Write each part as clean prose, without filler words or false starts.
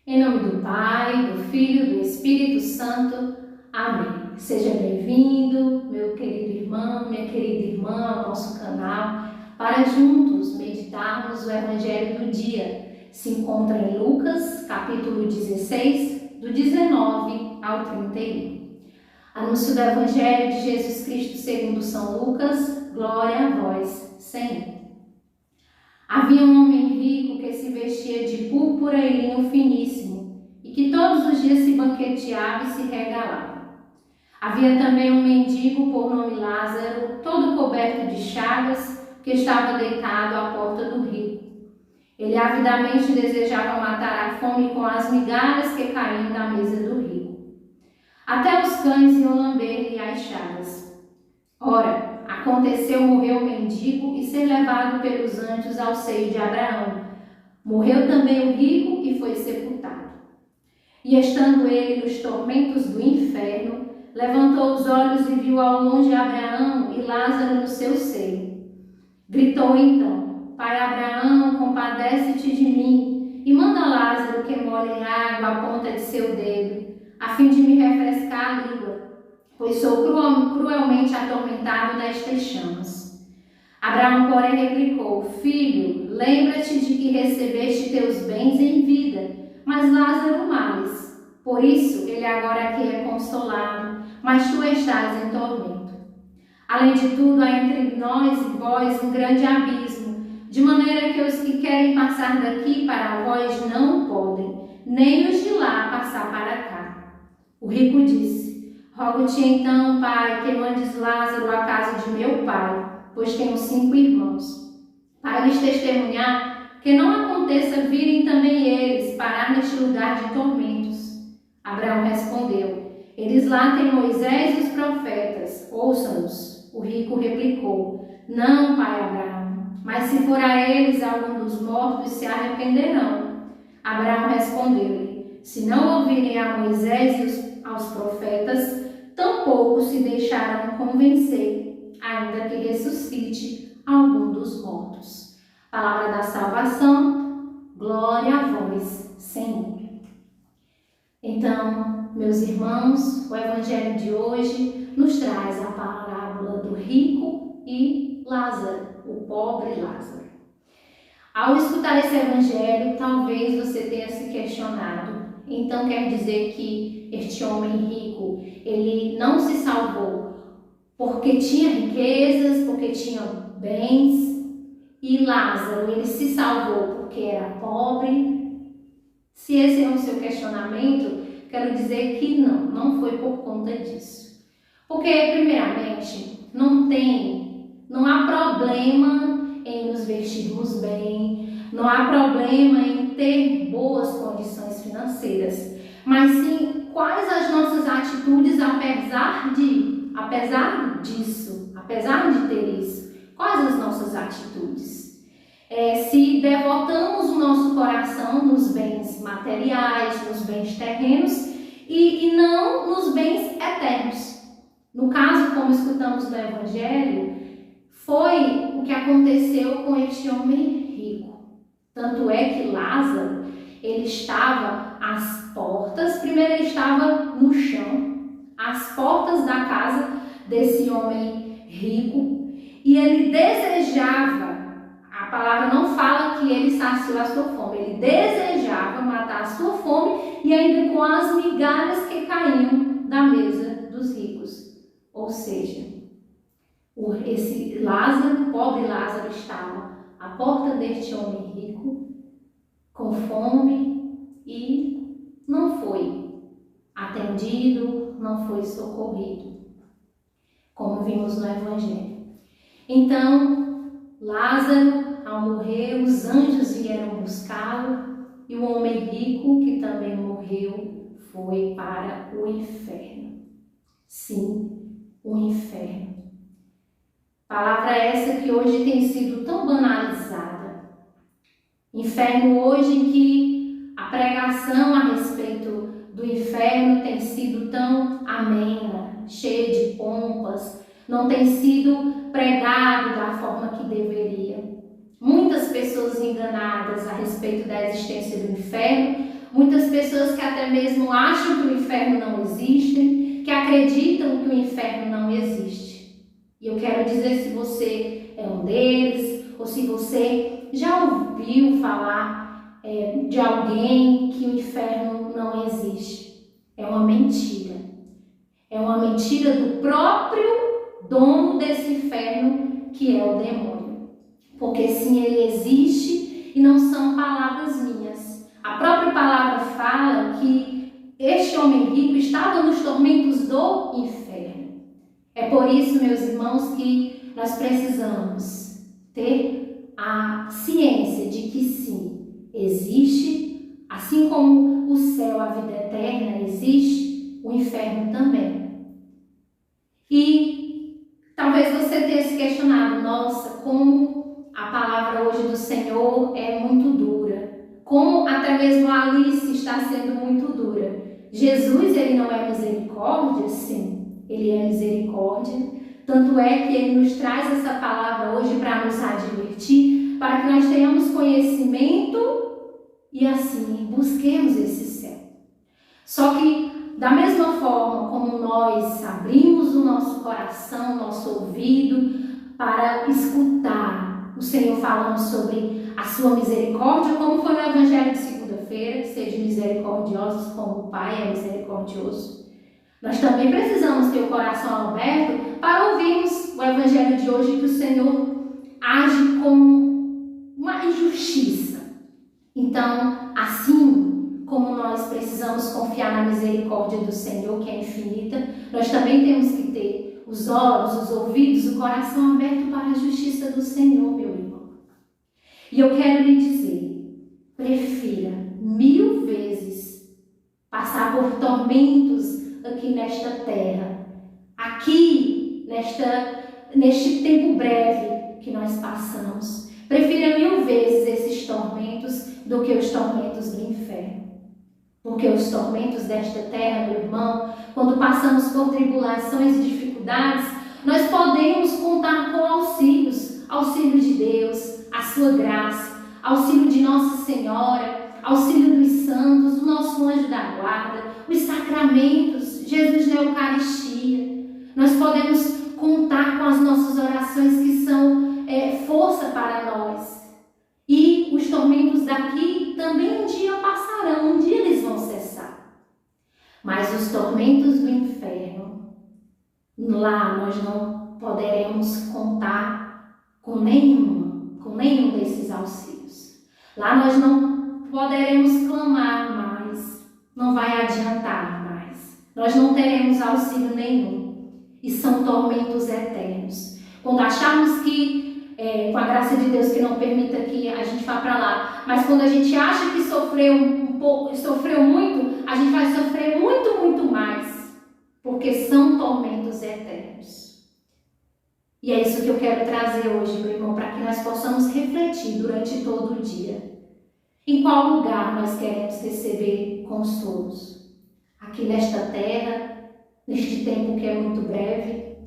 Em nome do Pai, do Filho e do Espírito Santo. Amém. Seja bem-vindo, meu querido irmão, minha querida irmã, ao nosso canal, para juntos meditarmos o Evangelho do dia. Se encontra em Lucas, capítulo 16, do 19 ao 31. Anúncio do Evangelho de Jesus Cristo segundo São Lucas. Glória a vós, Senhor. Havia um homem rico que se vestia de púrpura e linho finíssimo, e que todos os dias se banqueteava e se regalava. Havia também um mendigo por nome Lázaro, todo coberto de chagas, que estava deitado à porta do rico. Ele avidamente desejava matar a fome com as migalhas que caíam da mesa do rico. Até os cães iam lamber-lhe as chagas. Ora, aconteceu morrer o mendigo e ser levado pelos anjos ao seio de Abraão. Morreu também o rico e foi sepultado. E estando ele nos tormentos do inferno, levantou os olhos e viu ao longe Abraão e Lázaro no seu seio. Gritou então: Pai Abraão, compadece-te de mim e manda Lázaro que molhe em água a ponta de seu dedo, a fim de me refrescar a língua, pois sou cruelmente atormentado nestas chamas. Abraão, porém, replicou: Filho, lembra-te de que recebeste teus bens em vida, mas Lázaro males. Por isso, ele agora aqui é consolado, mas tu estás em tormento. Além de tudo, há entre nós e vós um grande abismo, de maneira que os que querem passar daqui para vós não podem, nem os de lá passar para cá. O rico disse: Rogo-te então, Pai, que mandes Lázaro à casa de meu pai, pois tenho 5 irmãos, para lhes testemunhar, que não aconteça virem também eles parar neste lugar de tormentos. Abraão respondeu: Eles lá têm Moisés e os profetas, ouçam-nos. O rico replicou: Não, pai Abraão, mas se for a eles algum dos mortos, se arrependerão. Abraão respondeu-lhe: Se não ouvirem a Moisés e aos profetas, tampouco se deixarão convencer, ainda que ressuscite algum dos mortos. Palavra da salvação, glória a vós, Senhor. Então, meus irmãos, o Evangelho de hoje nos traz a parábola do rico e Lázaro, o pobre Lázaro. Ao escutar esse Evangelho, talvez você tenha se questionado: então quer dizer que este homem rico, ele não se salvou porque tinha riquezas, porque tinha bens, e Lázaro, ele se salvou porque era pobre? Se esse é o seu questionamento, quero dizer que não foi por conta disso. Porque, primeiramente, não há problema em nos vestirmos bem, não há problema em ter boas condições financeiras, mas sim quais as nossas atitudes apesar de ter isso, quais as nossas atitudes. Se devotamos o nosso coração nos bens materiais, nos bens terrenos e não nos bens eternos. No caso, como escutamos no Evangelho, foi o que aconteceu com este homem rico. Tanto é que Lázaro, ele estava às portas, primeiro ele estava no chão, às portas da casa desse homem rico, e ele desejava, a palavra não fala que ele saciou a sua fome, ele desejava matar a sua fome e ainda com as migalhas que caíam da mesa dos ricos. Ou seja, esse Lázaro, pobre Lázaro, estava à porta deste homem rico, com fome, e não foi atendido, não foi socorrido, como vimos no Evangelho. Então, Lázaro, ao morrer, os anjos vieram buscá-lo, e o homem rico, que também morreu, foi para o inferno. Sim, o inferno. Palavra essa que hoje tem sido tão banalizada. Inferno hoje em que a pregação a respeito do inferno tem não tem sido pregado da forma que deveria. Muitas pessoas enganadas a respeito da existência do inferno, muitas pessoas que até mesmo acham que o inferno não existe, que acreditam que o inferno não existe. E eu quero dizer, se você é um deles, ou se você já ouviu falar de alguém que o inferno não existe, é uma mentira. É uma mentira do próprio dono desse inferno, que é o demônio. Porque sim, ele existe e não são palavras minhas. A própria palavra fala que este homem rico estava nos tormentos do inferno. É por isso, meus irmãos, que nós precisamos ter a ciência de que sim, existe, assim como o céu, a vida eterna existe, o inferno também. E talvez você tenha se questionado, nossa, como a palavra hoje do Senhor é muito dura, como até mesmo a Alice está sendo muito dura. Jesus, ele não é misericórdia? Sim, ele é misericórdia. Tanto é que ele nos traz essa palavra hoje para nos advertir, para que nós tenhamos conhecimento e assim busquemos esse céu. Só que da mesma forma como nós abrimos o nosso coração, o nosso ouvido para escutar o Senhor falando sobre a sua misericórdia, como foi no Evangelho de segunda-feira, sejam misericordiosos como o Pai é misericordioso. Nós também precisamos ter o coração aberto para ouvirmos o Evangelho de hoje, que o Senhor age com uma injustiça. Então, assim como nós precisamos confiar na misericórdia do Senhor, que é infinita, nós também temos que ter os olhos, os ouvidos, o coração aberto para a justiça do Senhor, meu irmão. E eu quero lhe dizer, prefira 1000 vezes passar por tormentos aqui nesta terra, aqui neste tempo breve que nós passamos. Prefira 1000 vezes esses tormentos do que os tormentos do inferno. Porque os tormentos desta terra, meu irmão, quando passamos por tribulações e dificuldades, nós podemos contar com auxílio de Deus, a sua graça, auxílio de Nossa Senhora, auxílio dos santos, o nosso anjo da guarda, os sacramentos, Jesus na Eucaristia. Nós podemos contar com as nossas orações, que são força para nós. E os tormentos daqui também um dia passarão, um dia eles vão cessar. Mas os tormentos do inferno, lá nós não poderemos contar com nenhum desses auxílios. Lá nós não poderemos clamar mais, não vai adiantar mais. Nós não teremos auxílio nenhum. E são tormentos eternos. Quando acharmos que com a graça de Deus que não permita que a gente vá para lá, mas quando a gente acha que sofreu um pouco, sofreu muito, a gente vai sofrer muito, muito mais, porque são tormentos eternos. E é isso que eu quero trazer hoje, meu irmão, para que nós possamos refletir durante todo o dia. Em qual lugar nós queremos receber consolos? Aqui nesta terra, neste tempo que é muito breve?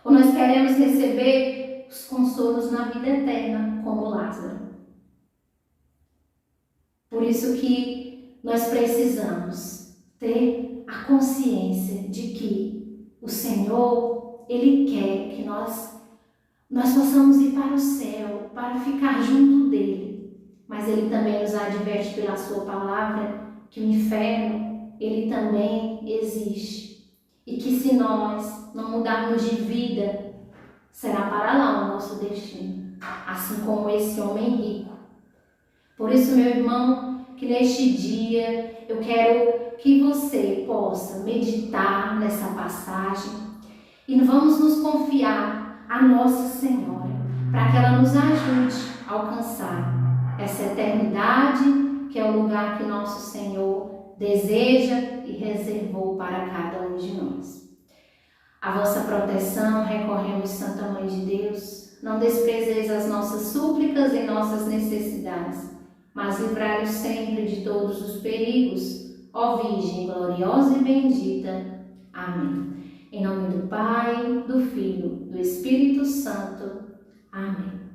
Ou nós queremos receber os consolos na vida eterna, como Lázaro? Por isso que nós precisamos ter a consciência de que o Senhor, Ele quer que nós possamos ir para o céu, para ficar junto dEle. Mas Ele também nos adverte pela sua palavra que o inferno, ele também existe. E que se nós não mudarmos de vida, será para lá o nosso destino, assim como esse homem rico. Por isso, meu irmão, que neste dia eu quero que você possa meditar nessa passagem e vamos nos confiar a Nossa Senhora, para que ela nos ajude a alcançar essa eternidade, que é o lugar que nosso Senhor deseja e reservou para cada um de nós. A vossa proteção recorremos, Santa Mãe de Deus. Não desprezeis as nossas súplicas e nossas necessidades, mas livrai-nos sempre de todos os perigos, ó Virgem gloriosa e bendita. Amém. Em nome do Pai, do do Filho, do Espírito Santo. Amém.